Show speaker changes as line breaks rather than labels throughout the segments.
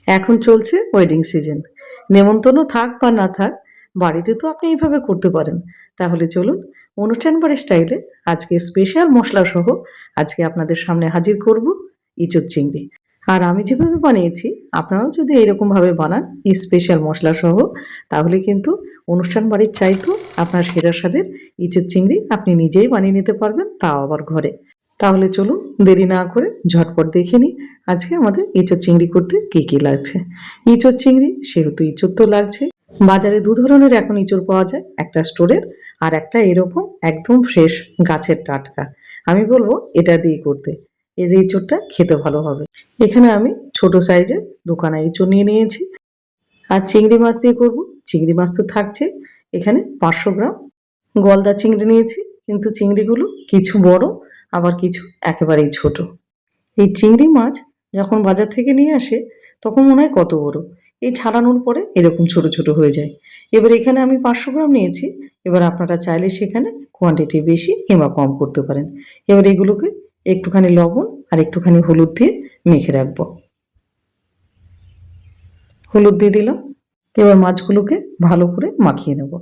এখন চলছে wedding season. নেমন্তন্ন থাক বা না থাক, বাড়িতে তো আপনি এইভাবে করতে পারেন। তাহলে চলুন, অনুষ্ঠান বাড়ির স্টাইলে আজকে স্পেশাল মশলা সহ আজকে আপনাদের সামনে হাজির করব ইঁচড় চিংড়ি। আর আমি যেভাবে বানিয়েছি, আপনারাও যদি এরকমভাবে বানান এই স্পেশাল মশলা সহ, তাহলে কিন্তু অনুষ্ঠান বাড়ির চাইতেও আপনার সেরা স্বাদের ইঁচড় চিংড়ি আপনি নিজেই বানিয়ে নিতে পারবেন, তাও আবার ঘরে। তাহলে চলুন, দেরি না করে ঝটপট দেখে নিই আজকে আমাদের ইঁচড় চিংড়ি করতে কি কি লাগছে। ইঁচড় চিংড়ি সেহেতু ইঁচড় তো লাগছে। বাজারে দু ধরনের এখন ইঁচড় পাওয়া যায়, একটা স্টোরের আর একটা এরকম একদম ফ্রেশ গাছের টাটকা। আমি বলবো এটা দিয়ে করতে, এর ইঁচড়টা খেতে ভালো হবে। এখানে আমি ছোট সাইজের দোকানে ইঁচড় নিয়ে নিয়েছি। আর চিংড়ি মাছ দিয়ে করব। চিংড়ি মাছ তো থাকছে। এখানে 500 গ্রাম গলদা চিংড়ি নিয়েছি, কিন্তু চিংড়িগুলো কিছু বড়, আবার কিছু একেবারেই ছোট। এই চিংড়ি মাছ যখন বাজার থেকে নিয়ে আসে তখন মনে হয় কত বড়, এই ছাড়ানোর পরে এরকম ছোট ছোট হয়ে যায়। এবার এখানে আমি 500 গ্রাম নিয়েছি। এবার আপনারা চাইলে সেখানে কোয়ান্টিটি বেশি কিংবা কম করতে পারেন। এবার এগুলোকে একটুখানি লবণ আর একটুখানি হলুদ দিয়ে মেখে রাখবো। হলুদ দিয়ে দিলাম। এবার মাছগুলোকে ভালো করে মাখিয়ে নেব।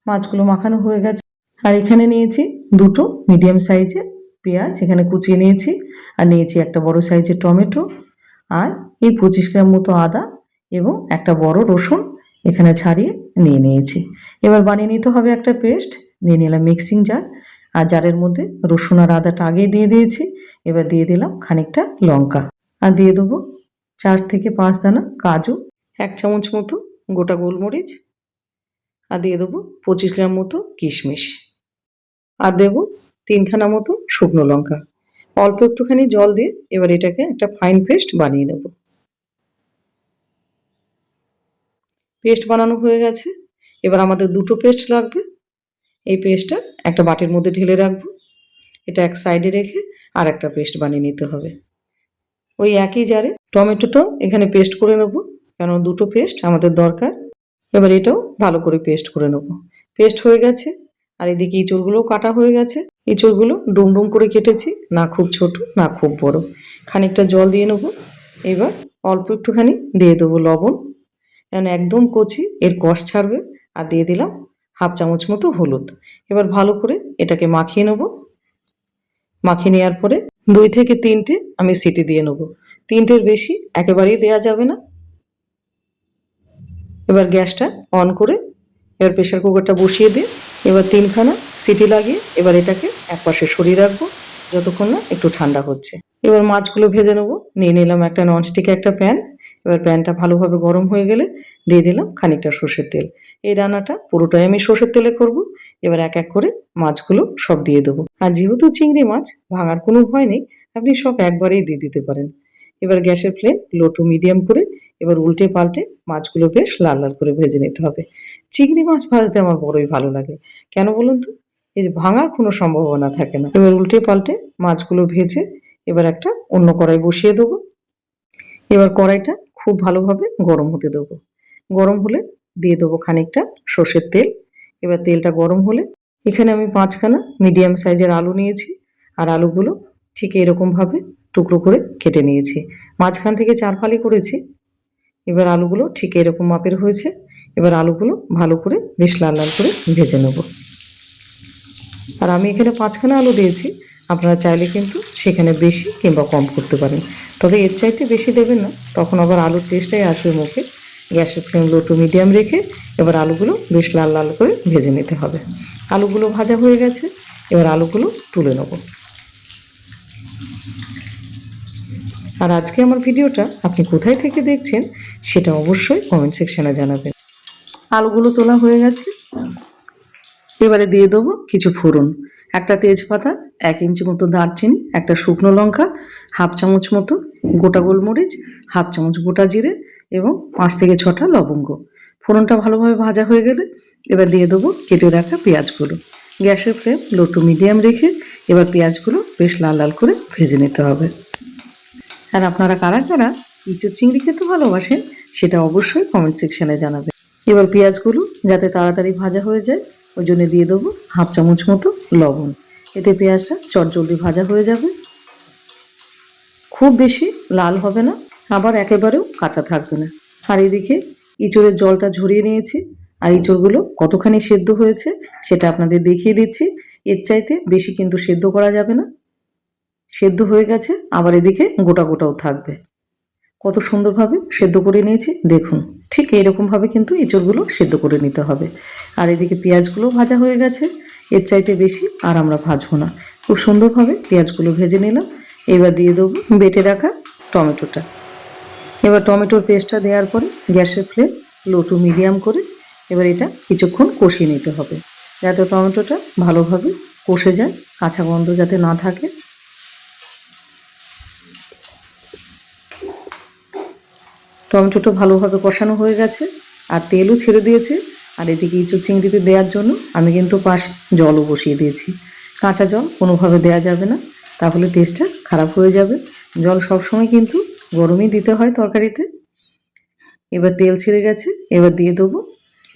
মাছগুলো মাখানো হয়ে গেছে। আর এখানে নিয়েছি দুটো মিডিয়াম সাইজের পেঁয়াজ, এখানে কুচিয়ে নিয়েছি। আর নিয়েছি একটা বড় সাইজের টমেটো, আর এই 25 গ্রাম মতো আদা এবং একটা বড় রসুন এখানে ছাড়িয়ে নিয়ে নিয়েছি। এবার বানিয়ে নিতে হবে একটা পেস্ট। নিয়ে নিলাম মিক্সিং জার, আর জারের মধ্যে রসুন আর আদাটা আগেই দিয়ে দিয়েছি। এবার দিয়ে দিলাম খানিকটা লঙ্কা, আর দিয়ে দেবো 4 থেকে 5 দানা কাজু, 1 চামচ মতো গোটা গোলমরিচ, আর দিয়ে দেবো 25 গ্রাম মতো কিশমিশ, আর দেবো 3খানা মতো শুকনো লঙ্কা। অল্প একটুখানি জল দিয়ে এবার এটাকে একটা ফাইন পেস্ট বানিয়ে নেব। পেস্ট বানানো হয়ে গেছে। এবার আমাদের দুটো পেস্ট লাগবে। এই পেস্টটা একটা বাটির মধ্যে ঢেলে রাখবো। এটা এক সাইডে রেখে আর একটা পেস্ট বানিয়ে নিতে হবে। ওই একই জারে টমেটোটাও এখানে পেস্ট করে নেব, কারণ দুটো পেস্ট আমাদের দরকার। এবার এটাও ভালো করে পেস্ট করে নেব। পেস্ট হয়ে গেছে। আর এদিকে ইঁচড়গুলোও কাটা হয়ে গেছে। ইঁচড়গুলো ডুম ডুম করে কেটেছি, না খুব ছোট না খুব বড়। খানিকটা জল দিয়ে নেব। এবার অল্প একটুখানি দিয়ে দেবো লবণ, কারণ একদম কচি, এর কষ ছাড়বে। আর দিয়ে দিলাম 1/2 চামচ মতো হলুদ। এবার ভালো করে এটাকে মাখিয়ে নেব। মাখিয়ে নেওয়ার পরে 2 থেকে 3টে আমি সিটি দিয়ে নেব। 3টের বেশি একেবারেই দেওয়া যাবে না। এবার গ্যাসটা অন করে এবার প্রেসার কুকারটা বসিয়ে দিয়ে এবার 3খানা সিটি লাগিয়ে এবার এটাকে একপাশে সরিয়ে রাখবো যতক্ষণ না একটু ঠান্ডা হচ্ছে। এবার মাছগুলো ভেজে নেবো। নিয়ে নিলাম একটা ননস্টিক একটা প্যান। এবার প্যানটা ভালোভাবে গরম হয়ে গেলে দিয়ে দিলাম খানিকটা সর্ষের তেল। এই রান্নাটা পুরোটাই আমি সর্ষের তেলে করব। এবার এক এক করে মাছগুলো সব দিয়ে দেবো। আর যেহেতু চিংড়ি মাছ, ভাঙার কোনো ভয় নেই, আপনি সব একবারেই দিয়ে দিতে পারেন। এবার গ্যাসের ফ্লেম লো টু মিডিয়াম করে এবার উল্টে পাল্টে মাছগুলো বেশ লাল লাল করে ভেজে নিতে হবে। চিংড়ি মাছ ভাজতে আমার বড়ই ভালো লাগে। কেন বলুন তো? এই যে ভাঙার কোনো সম্ভাবনা থাকে না। এবার উল্টে পাল্টে মাছগুলো ভেজে এবার একটা অন্য কড়াই বসিয়ে দেবো। এবার কড়াইটা খুব ভালোভাবে গরম হতে দেবো। গরম হলে দিয়ে দেবো খানিকটা সর্ষের তেল। এবার তেলটা গরম হলে এখানে আমি 5খানা মিডিয়াম সাইজের আলু নিয়েছি। আর আলুগুলো ঠিক এরকমভাবে টুকরো করে কেটে নিয়েছি। মাঝখান থেকে 4 ফালি করেছি। এবার আলুগুলো ঠিক এরকম মাপের হয়েছে। এবার আলুগুলো ভালো করে বেশ লাল লাল করে ভেজে নেব। আর আমি এখানে 5খানা আলু দিয়েছি। আপনারা চাইলে কিন্তু সেখানে বেশি কিংবা কম করতে পারেন, তবে এর চাইতে বেশি দেবেন না, তখন আবার আলুর টেস্টটাই আসবে মুখে। গ্যাসের ফ্লেম লো টু মিডিয়াম রেখে এবার আলুগুলো বেশ লাল লাল করে ভেজে নিতে হবে। আলুগুলো ভাজা হয়ে গেছে। এবার আলুগুলো তুলে নেব। আর আজকে আমার ভিডিওটা আপনি কোথায় থেকে দেখছেন সেটা অবশ্যই কমেন্ট সেকশনে জানাবেন। আলুগুলো তোলা হয়ে গেছে। এবারে দিয়ে দেবো কিছু ফোড়ন। একটা তেজপাতা, 1 ইঞ্চি মতো দারচিনি, একটা শুকনো লঙ্কা, 1/2 চামচ মতো গোটা গোলমরিচ, 1/2 চামচ গোটা জিরে এবং 5 থেকে 6টা লবঙ্গ। ফোড়নটা ভালোভাবে ভাজা হয়ে গেলে এবার দিয়ে দেবো কেটে রাখা পেঁয়াজগুলো। গ্যাসের ফ্লেম লো টু মিডিয়াম রেখে এবার পেঁয়াজগুলো বেশ লাল লাল করে ভেজে নিতে হবে। আর আপনারা কারা কারা ইঁচড় চিংড়ি খেতে ভালোবাসেন সেটা অবশ্যই কমেন্ট সেকশনে জানাবেন। এবার পেঁয়াজগুলো যাতে তাড়াতাড়ি ভাজা হয়ে যায় ওই জন্য দিয়ে দেবো 1/2 চামচ মতো লবণ। এতে পেঁয়াজটা চটজলদি ভাজা হয়ে যাবে। খুব বেশি লাল হবে না, আবার একেবারেও কাঁচা থাকবে না। আর এদিকে ইঁচড়ের জলটা ঝরিয়ে নিয়েছি, আর ইঁচড়গুলো কতখানি সেদ্ধ হয়েছে সেটা আপনাদের দেখিয়ে দিচ্ছি। এর চাইতে বেশি কিন্তু সেদ্ধ করা যাবে না। সেদ্ধ হয়ে গেছে, আবার এদিকে গোটা গোটাও থাকবে। কত সুন্দরভাবে সেদ্ধ করে নিয়েছি দেখুন। ঠিক এইরকমভাবে কিন্তু এঁচড়গুলো সেদ্ধ করে নিতে হবে। আর এদিকে পেঁয়াজগুলো ভাজা হয়ে গেছে, এর চাইতে বেশি আর আমরা ভাজবো না। খুব সুন্দরভাবে পেঁয়াজগুলো ভেজে নিলাম। এবার দিয়ে দেবো বেটে রাখা টমেটোটা। এবার টমেটোর পেস্টটা দেওয়ার পরে গ্যাসের ফ্লেম লো টু মিডিয়াম করে এবার এটা কিছুক্ষণ কষিয়ে নিতে হবে, যাতে টমেটোটা ভালোভাবে কষে যায়, কাঁচা গন্ধ যাতে না থাকে। টমেটোটা ভালোভাবে কষানো হয়ে গেছে, আর তেলও ছেড়ে দিয়েছে। আর এদিকে ইঁচড় চিংড়িতে দেওয়ার জন্য আমি কিন্তু পাশে জলও বসিয়ে দিয়েছি। কাঁচা জল কোনোভাবে দেওয়া যাবে না, তাহলে টেস্টটা খারাপ হয়ে যাবে। জল সবসময় কিন্তু গরমই দিতে হয় তরকারিতে। এবার তেল ছেড়ে গেছে, এবার দিয়ে দেবো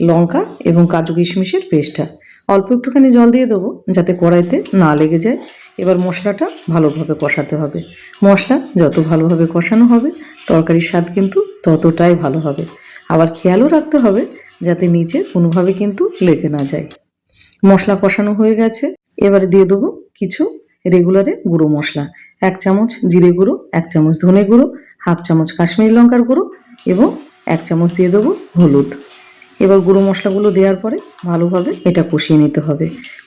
লঙ্কা এবং কাজু কিশমিশের পেস্টটা। অল্প একটুখানি জল দিয়ে দেবো যাতে কড়াইতে না লেগে যায়। এবার মশলাটা ভালোভাবে কষাতে হবে। মশলা যত ভালোভাবে কষানো হবে তরকারির স্বাদ কিন্তু ততটাই ভালো হবে। আবার খেয়ালও রাখতে হবে যাতে নিচে কোনোভাবে কিন্তু লেগে না যায়। মশলা কষানো হয়ে গেছে, এবারে দিয়ে দেবো কিছু রেগুলারে গুঁড়ো মশলা। 1 চামচ জিরে গুঁড়ো, 1 চামচ ধনে গুঁড়ো, হাফ চামচ কাশ্মীরি লঙ্কার গুঁড়ো এবং 1 চামচ দিয়ে দেবো হলুদ। এবার গুঁড়ো মশলাগুলো দেওয়ার পরে ভালোভাবে এটা কষিয়ে নিতে হবে।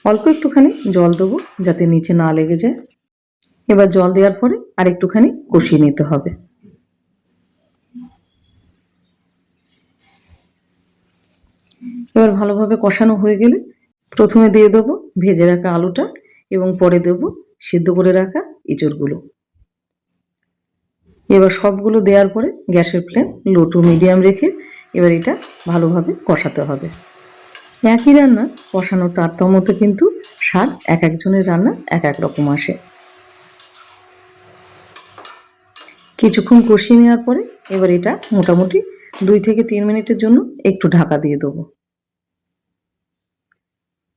অল্প একটুখানি জল দেবো যাতে নিচে না লেগে যায়। এবার জল দেওয়ার পরে আর একটুখানি কষিয়ে নিতে হবে। এবার ভালোভাবে কষানো হয়ে গেলে প্রথমে দিয়ে দেবো ভেজে রাখা আলুটা এবং পরে দেবো সিদ্ধ করে রাখা এঁচড়গুলো। এবার সবগুলো দেওয়ার পরে গ্যাসের ফ্লেম লো টু মিডিয়াম রেখে এবার এটা ভালোভাবে কষাতে হবে। একই রান্না কষানোর তারতম্যতে কিন্তু স্বাদ এক একজনের রান্না এক এক রকম আসে। কিছুক্ষণ কষিয়ে নেওয়ার পরে এবার এটা মোটামুটি 2 থেকে 3 মিনিটের জন্য একটু ঢাকা দিয়ে দেবো।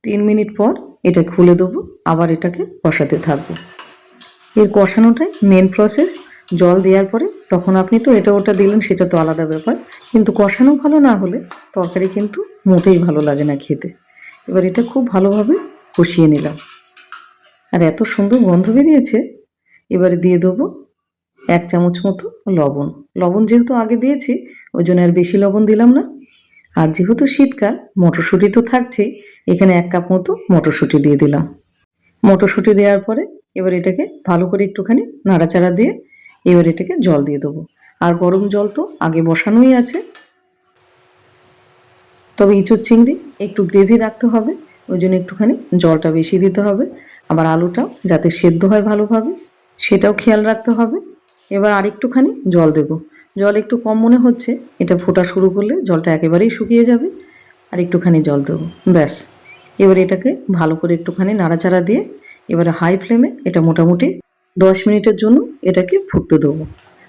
3 মিনিট পর এটা খুলে দেবো, আবার এটাকে কষাতে থাকবো। এর কষানোটাই মেন প্রসেস। জল দেওয়ার পরে তখন আপনি তো এটা ওটা দিলেন, সেটা তো আলাদা ব্যাপার, কিন্তু কষানো ভালো না হলে তরকারি কিন্তু মোটেই ভালো লাগে না খেতে। এবার এটা খুব ভালোভাবে কষিয়ে নিলাম, আর এত সুন্দর গন্ধ বেরিয়েছে। এবারে দিয়ে দেবো 1 চামচ মতো লবণ। লবণ যেহেতু আগে দিয়েছি ওই জন্য আর বেশি লবণ দিলাম না। আর যেহেতু শীতকাল মটরশুঁটি তো থাকছেই, এখানে 1 কাপ মতো মটরশুঁটি দিয়ে দিলাম। মটরশুঁটি দেওয়ার পরে এবার এটাকে ভালো করে একটুখানি নাড়াচাড়া দিয়ে এবার এটাকে জল দিয়ে দেবো। আর গরম জল তো আগে বসানোই আছে। তবে ইঁচড় চিংড়ি একটু গ্রেভি রাখতে হবে, ওই জন্য একটুখানি জলটা বেশি দিতে হবে। আবার আলুটাও যাতে সেদ্ধ হয় ভালোভাবে সেটাও খেয়াল রাখতে হবে। এবার আরেকটুখানি জল দেব। জল একটু কম মনে হচ্ছে, এটা ফোটা শুরু করলে জলটা একেবারেই শুকিয়ে যাবে। আর একটুখানি জল দেবো, ব্যাস। এবার এটাকে ভালো করে একটুখানি নাড়াচাড়া দিয়ে এবারে হাই ফ্লেমে এটা মোটামুটি 10 মিনিটের জন্য এটাকে ফুটতে দেবো।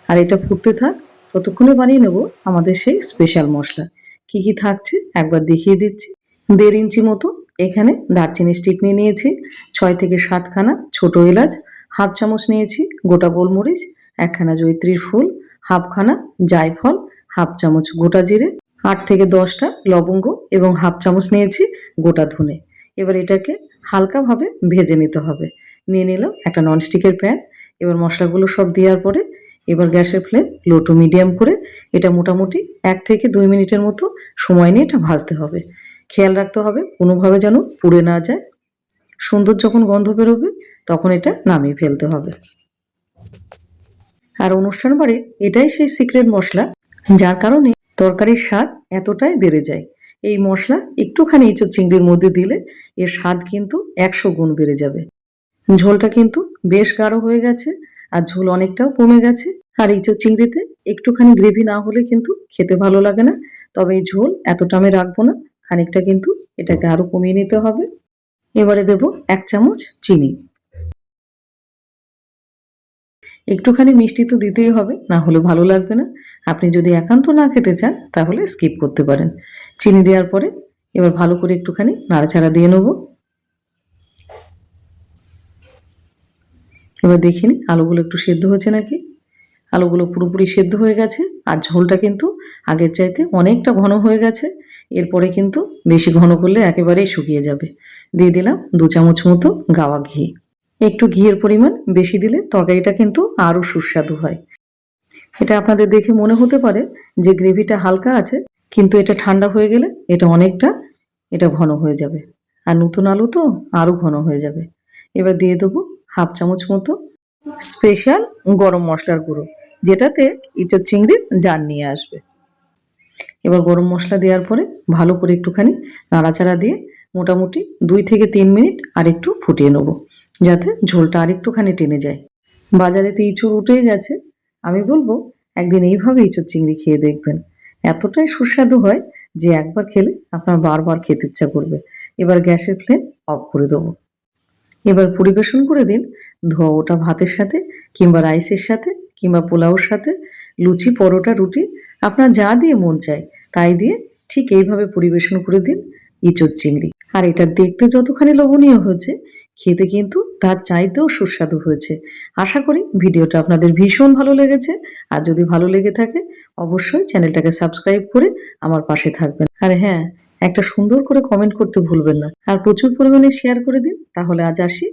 আর এটা ফুটতে থাক, ততক্ষণে বানিয়ে নেব আমাদের সেই স্পেশাল মশলা। কি কি থাকছে একবার দেখিয়ে দিচ্ছি। 1.5 ইঞ্চি মতো এখানে দারচিনি স্টিক নিয়ে নিয়েছি, 6 থেকে 7 খানা ছোট এলাচ, হাফ চামচ নিয়েছি গোটা গোলমরিচ, 1 খানা জয়িত্রীর ফুল, হাফ খানা জায়ফল, হাফ চামচ গোটা জিরে, 8 থেকে 10টা লবঙ্গ এবং হাফ চামচ নিয়েছি গোটা ধনে। এবার এটাকে হালকাভাবে ভেজে নিতে হবে। নিয়ে নিলাম একটা ননস্টিকের প্যান। এবার মশলাগুলো সব দেওয়ার পরে এবার গ্যাসের ফ্লেম লো টু মিডিয়াম করে এটা মোটামুটি 1 থেকে 2 মিনিটের মতো সময় নিয়ে এটা ভাজতে হবে। খেয়াল রাখতে হবে কোনোভাবে যেন পুড়ে না যায়। সুন্দর যখন গন্ধ বেরোবে তখন এটা নামিয়ে ফেলতে হবে। আর অনুষ্ঠান বাড়ির এটাই সেই সিক্রেট মশলা, যার কারণে তরকারির স্বাদ এতটাই বেড়ে যায়। এই মশলা একটুখানি ইঁচড় চিংড়ির মধ্যে দিলে এর স্বাদ কিন্তু 100 গুণ বেড়ে যাবে। ঝোলটা কিন্তু বেশ গাঢ় হয়ে গেছে, আর ঝোল অনেকটাও কমে গেছে। আর ইঁচড় চিংড়িতে একটুখানি গ্রেভি না হলে কিন্তু খেতে ভালো লাগে না। তবে এই ঝোল এতটা আমি রাখবো না, খানিকটা কিন্তু এটাকে আরো কমিয়ে নিতে হবে। এবারে দেব 1 চামচ চিনি। একটুখানি মিষ্টি তো দিতেই হবে, না হলে ভালো লাগবে না। আপনি যদি একান্ত না খেতে চান তাহলে স্কিপ করতে পারেন। চিনি দেওয়ার পরে এবার ভালো করে একটুখানি নাড়াচাড়া দিয়ে নেব। এবার দেখিনি আলুগুলো একটু সেদ্ধ হয়েছে নাকি। আলুগুলো পুরোপুরি সেদ্ধ হয়ে গেছে, আর ঝোলটা কিন্তু আগের চাইতে অনেকটা ঘন হয়ে গেছে। এরপরে কিন্তু বেশি ঘন করলে একেবারেই শুকিয়ে যাবে। দিয়ে দিলাম 2 চামচ মতো গাওয়া ঘি। একটু ঘিয়ের পরিমাণ বেশি দিলে তরকারিটা কিন্তু আরও সুস্বাদু হয়। এটা আপনাদের দেখে মনে হতে পারে যে গ্রেভিটা হালকা আছে, কিন্তু এটা ঠান্ডা হয়ে গেলে এটা ঘন হয়ে যাবে, আর নতুন আলু তো আরও ঘন হয়ে যাবে। এবার দিয়ে দেবো 1/2 চামচ মতো স্পেশাল গরম মশলার গুঁড়ো, যেটাতে ইঁচড় চিংড়ির জান নিয়ে আসবে। এবার গরম মশলা দেওয়ার পরে ভালো করে একটুখানি নাড়াচাড়া দিয়ে মোটামুটি 2 থেকে 3 মিনিট আর একটু ফুটিয়ে নেব, যাতে ঝোলটা আর একটুখানি টেনে যায়। বাজারে তো ইঁচড় উঠেই গেছে, আমি বলবো একদিন এইভাবে ইঁচড় চিংড়ি খেয়ে দেখবেন। এতটাই সুস্বাদু হয় যে একবার খেলে আপনার বারবার খেতে ইচ্ছা করবে। এবার গ্যাসের ফ্লেম অফ করে দেবো। এবার পরিবেশন করে দিন ধোয়া ওঠা ভাতের সাথে, কিংবা রাইসের সাথে, কিংবা পোলাওর সাথে, লুচি, পরোটা, রুটি, আপনার যা দিয়ে মন চায় তাই দিয়ে ঠিক এইভাবে পরিবেশন করে দিন ইঁচড় চিংড়ি। আর এটা দেখতে যতখানি লোভনীয় হয়েছে, খেতে কিন্তু তার চাইতেও সুস্বাদু হয়েছে। আশা করি ভিডিওটা আপনাদের ভীষণ ভালো লেগেছে। আর যদি ভালো লেগে থাকে অবশ্যই চ্যানেলটাকে সাবস্ক্রাইব করে আমার পাশে থাকবেন। আর হ্যাঁ, একটা সুন্দর করে কমেন্ট করতে ভুলবেন না, আর প্রচুর পরিমাণে শেয়ার করে দিন। তাহলে আজ আসি,